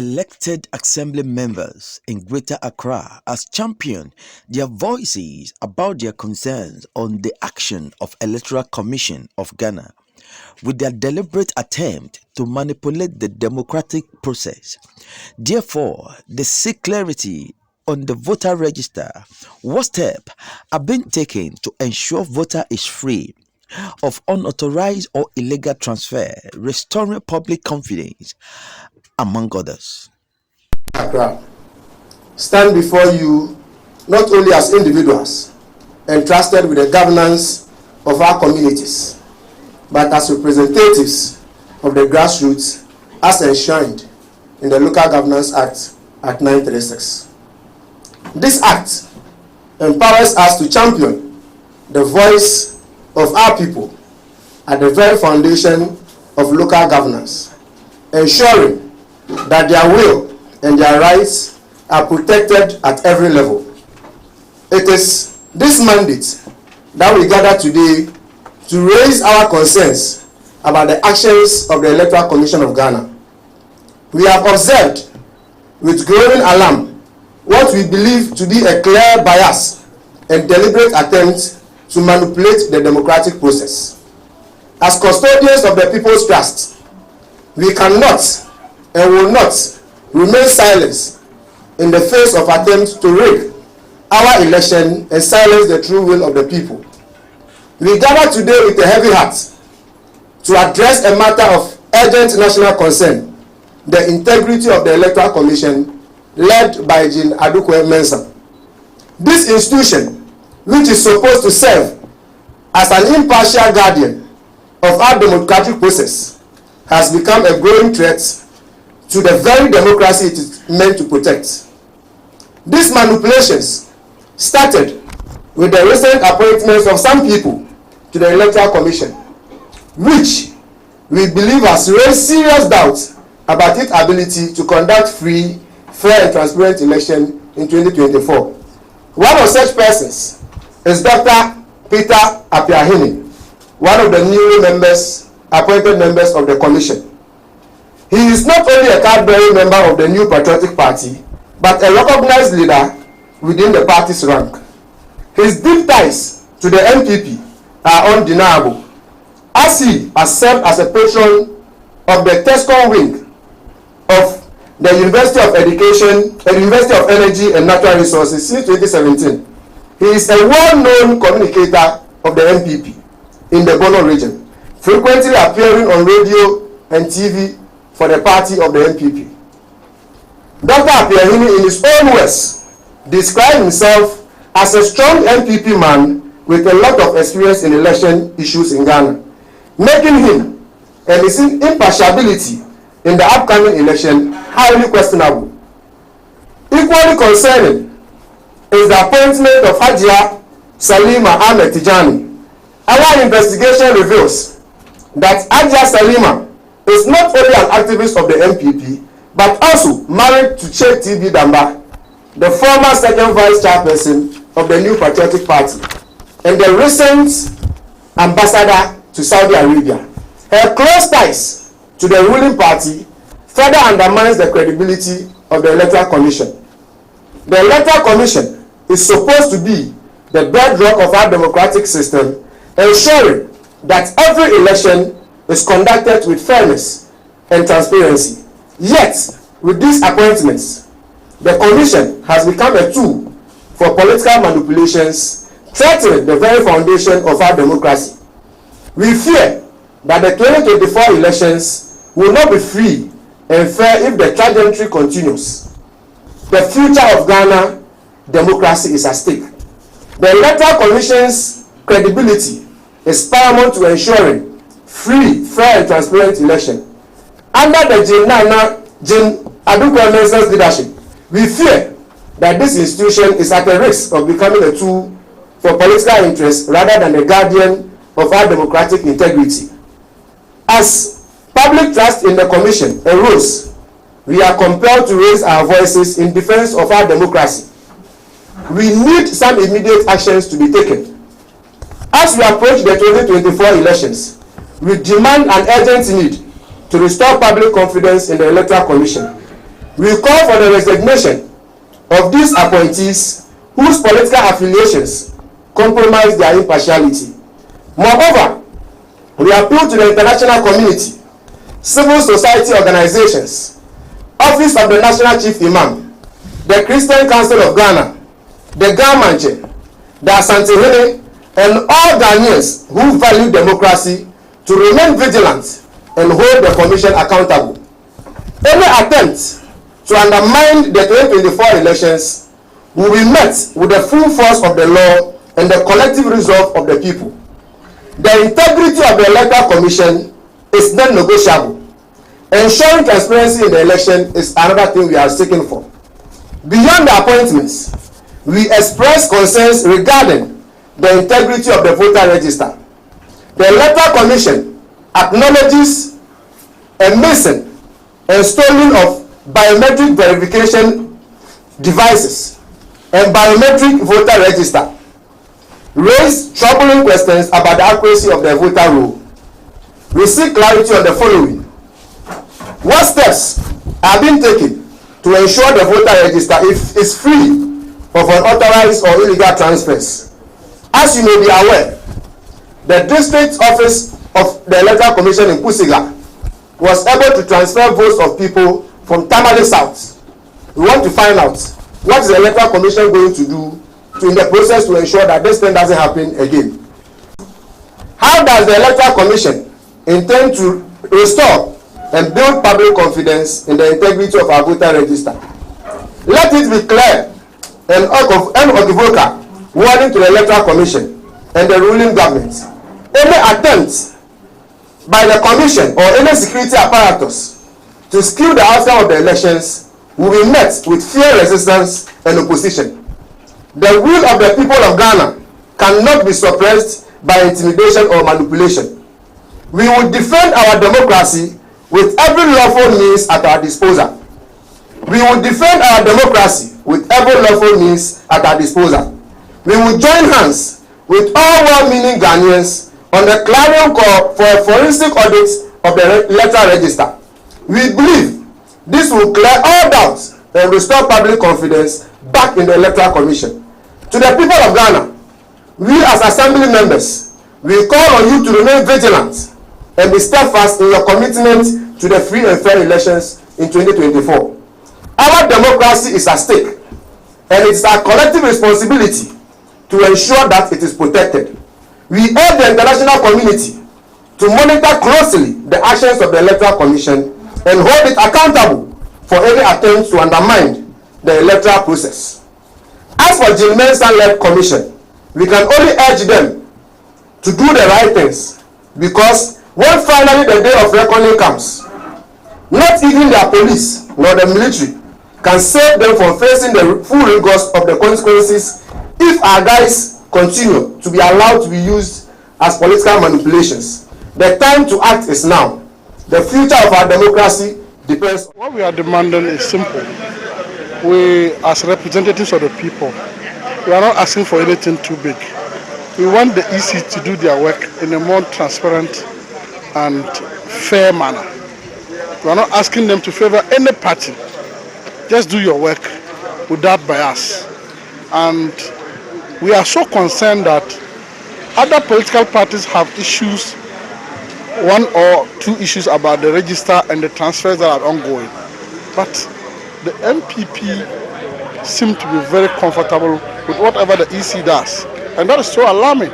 elected assembly members in Greater Accra has championed their voices about their concerns on the action of Electoral Commission of Ghana with their deliberate attempt to manipulate the democratic process. Therefore, they seek clarity on the voter register. What steps are being taken to ensure voter is free of unauthorized or illegal transfer, restoring public confidence, among others? Accra stand before you not only as individuals entrusted with the governance of our communities, but as representatives of the grassroots as enshrined in the Local Governance Act at 936. This act empowers us to champion the voice of our people at the very foundation of local governance, ensuring that their will and their rights are protected at every level. It is this mandate that we gather today to raise our concerns about the actions of the Electoral Commission of Ghana. We have observed with growing alarm what we believe to be a clear bias and deliberate attempt to manipulate the democratic process. As custodians of the people's trust, we cannot and will not remain silent in the face of attempts to rig our election and silence the true will of the people. We gather today with a heavy heart to address a matter of urgent national concern, the integrity of the Electoral Commission led by Jean Adukwe Mensah. This institution, which is supposed to serve as an impartial guardian of our democratic process, has become a growing threat to the very democracy it is meant to protect. These manipulations started with the recent appointments of some people to the Electoral Commission, which we believe has raised serious doubts about its ability to conduct free, fair and transparent election in 2024. One of such persons is Dr. Peter Apiahini, one of the newly appointed members of the Commission. He is not only a card-bearing member of the New Patriotic Party, but a recognized leader within the party's rank. His deep ties to the NPP are undeniable, as he has served as a patron of the TESCOM wing of the University of Education and University of Energy and Natural Resources since 2017. He is a well-known communicator of the NPP in the Bono region, frequently appearing on radio and TV for the party of the NPP. Dr. Apiahini, in his own words, described himself as a strong NPP man with a lot of experience in election issues in Ghana, making him and his impartiality in the upcoming election highly questionable. Equally concerning is the appointment of Hajia Salima Ahmed Tijani. Our investigation reveals that Hajia Salima is not only an activist of the NPP, but also married to Sheikh TB Damba, the former second vice chairperson of the New Patriotic Party and the recent ambassador to Saudi Arabia. Her close ties to the ruling party further undermines the credibility of the Electoral Commission. The Electoral Commission is supposed to be the bedrock of our democratic system, ensuring that every election is conducted with fairness and transparency. Yet, with these appointments, the Commission has become a tool for political manipulations, threatening the very foundation of our democracy. We fear that the 2024 elections will not be free and fair if the trajectory continues. The future of Ghana democracy is at stake. The Electoral Commission's credibility is paramount to ensuring free, fair and transparent election. Under the Jean Adukwe Mensah's leadership, we fear that this institution is at a risk of becoming a tool for political interests rather than a guardian of our democratic integrity. As public trust in the Commission erodes, we are compelled to raise our voices in defense of our democracy. We need some immediate actions to be taken. As we approach the 2024 elections, we demand an urgent need to restore public confidence in the Electoral Commission. We call for the resignation of these appointees whose political affiliations compromise their impartiality. Moreover, we appeal to the international community, civil society organizations, Office of the National Chief Imam, the Christian Council of Ghana, the Gamanche, the Asantehene, and all Ghanaians who value democracy to remain vigilant and hold the Commission accountable. Any attempt to undermine the 2024 elections will be met with the full force of the law and the collective resolve of the people. The integrity of the Electoral Commission is non-negotiable. Ensuring transparency in the election is another thing we are seeking for. Beyond the appointments, we express concerns regarding the integrity of the voter register. The Electoral Commission acknowledges a missing and stolen of biometric verification devices and biometric voter register raised troubling questions about the accuracy of the voter roll. We seek clarity on the following. What steps are being taken to ensure the voter register is free of unauthorized or illegal transfers? As you may be aware, the district office of the Electoral Commission in Kusiga was able to transfer votes of people from Tamale South. We want to find out what is the Electoral Commission going to do in the process to ensure that this thing doesn't happen again. How does the Electoral Commission intend to restore and build public confidence in the integrity of our voter register? Let it be clear and unequivocal warning to the Electoral Commission and the ruling government. Any attempt by the Commission or any security apparatus to skew the outcome of the elections will be met with fierce resistance and opposition. The will of the people of Ghana cannot be suppressed by intimidation or manipulation. We will defend our democracy with every lawful means at our disposal. We will defend our democracy with every lawful means at our disposal. We will join hands with all well-meaning Ghanaians on the clarion call for a forensic audit of the electoral register. We believe this will clear all doubts and restore public confidence back in the Electoral Commission. To the people of Ghana, we as Assembly members, we call on you to remain vigilant and be steadfast in your commitment to the free and fair elections in 2024. Our democracy is at stake, and it is our collective responsibility to ensure that it is protected. We urge the international community to monitor closely the actions of the Electoral Commission and hold it accountable for any attempts to undermine the electoral process. As for Jill Mensah-led commission, we can only urge them to do the right things, because when finally the day of reckoning comes, not even their police nor the military can save them from facing the full rigors of the consequences if our guys continue to be allowed to be used as political manipulations. The time to act is now. The future of our democracy depends. What we are demanding is simple. We, as representatives of the people, we are not asking for anything too big. We want the EC to do their work in a more transparent and fair manner. We are not asking them to favor any party. Just do your work without bias. And we are so concerned that other political parties have issues, one or two issues about the register and the transfers that are ongoing. But the MPP seem to be very comfortable with whatever the EC does. And that is so alarming.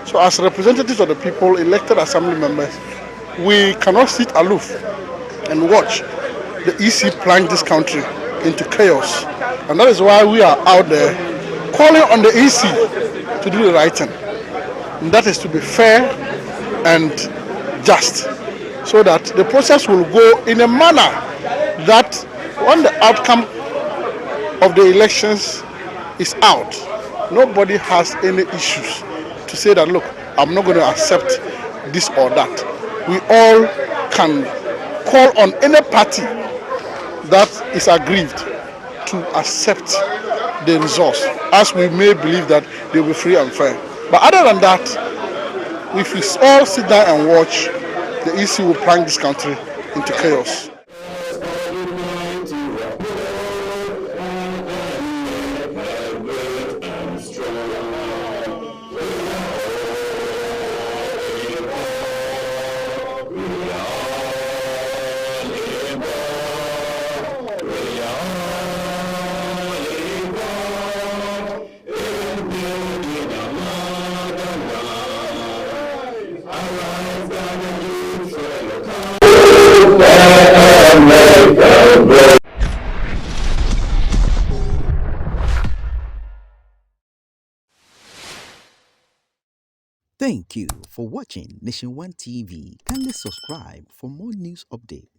So as representatives of the people, elected assembly members, we cannot sit aloof and watch the EC plunge this country into chaos. And that is why we are out there calling on the EC to do the right thing. And that is to be fair and just, so that the process will go in a manner that when the outcome of the elections is out, nobody has any issues to say that, look, I'm not going to accept this or that. We all can call on any party that is aggrieved to accept the results, as we may believe that they will be free and fair. But other than that, if we all sit down and watch, the EC will plunge this country into chaos. Thank you for watching Nation One TV. Kindly subscribe for more news updates.